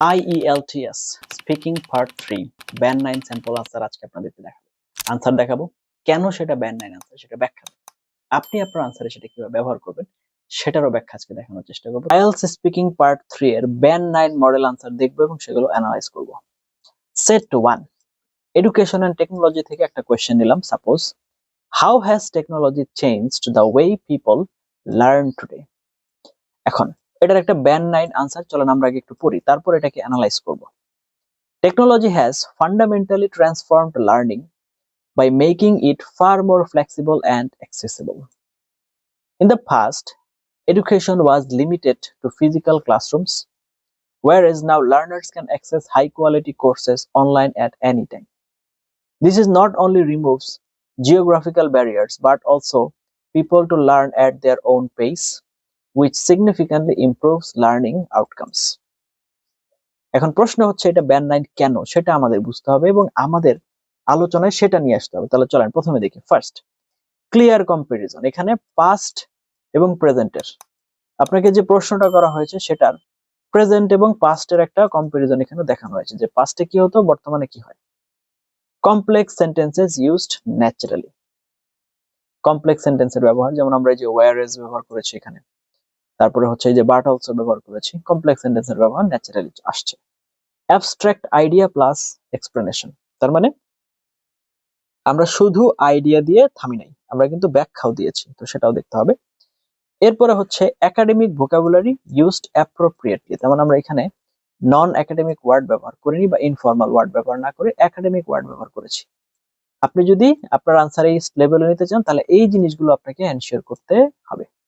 IELTS speaking part 3 band 9 sample answer আজকে আপনাদেরকে দেখাবো। আনসার দেখাবো, কেন সেটা ব্যান্ড 9 আনসার সেটা ব্যাখ্যা দেব। আপনি আপনার আনসারে সেটা কিভাবে ব্যবহার করবেন সেটারও ব্যাখ্যা আজকে দেখানোর চেষ্টা করব। IELTS স্পিকিং পার্ট 3 এর ব্যান্ড 9 মডেল আনসার দেখব এবং সেগুলো অ্যানালাইজ করব। সেট 1 এডুকেশন এন্ড টেকনোলজি থেকে একটা কোশ্চেন নিলাম। Suppose, how has technology changed the way people learn today. এখন এটার একটা ব্যান্ড 9 আনসার, চলেন আমরা আগে একটু পড়ি, তারপর এটাকে অ্যানালাইজ করব। Technology has fundamentally transformed learning by making it far more flexible and accessible. In the past, education was limited to physical classrooms, whereas now learners can access high-quality courses online at any time. This is not only removes geographical barriers but also people to learn at their own pace, which significantly improves learning outcomes. এখন প্রশ্ন হচ্ছে এটা band 9 কেন সেটা আমাদের বুঝতে হবে এবং আমাদের আলোচনায় সেটা নিয়ে আসতে হবে। তাহলে চলেন প্রথমে দেখি। First, clear comparison. এখানে পাস্ট এবং প্রেজেন্টের আপনাকে যে প্রশ্নটা করা হয়েছে সেটার প্রেজেন্ট এবং পাস্টের একটা কম্পারিজন এখানে দেখানো হয়েছে, যে পাস্টে কি হতো বর্তমানে কি হয়। Complex sentences used naturally. Complex সেন্টেন্সের ব্যবহার, যেমন আমরা এই যে ওয়্যারএস ব্যবহার করেছি এখানে, তারপরে হচ্ছে এই যে বাট অলসো ব্যবহার করেছি। কমপ্লেক্স সেন্টেন্সের ব্যবহার ন্যাচারালি আসছে। অ্যাবস্ট্রাক্ট আইডিয়া প্লাস এক্সপ্লেনেশন, তার মানে আমরা শুধু আইডিয়া দিয়ে থামি নাই, আমরা কিন্তু ব্যাখ্যাও দিয়েছি, তো সেটাও দেখতে হবে। এরপরে হচ্ছে একাডেমিক ভোকাবুলারি ইউজড অ্যাপ্রোপ্রিয়েটলি, তার মানে আমরা এখানে নন একাডেমিক ওয়ার্ড ব্যবহার করিনি বা ইনফর্মাল ওয়ার্ড ব্যবহার না করে একাডেমিক ওয়ার্ড ব্যবহার করেছি। আপনি যদি আপনার আনসার এই লেভেলে নিতে চান তাহলে এই জিনিসগুলো আপনাকে এনশিওর করতে হবে।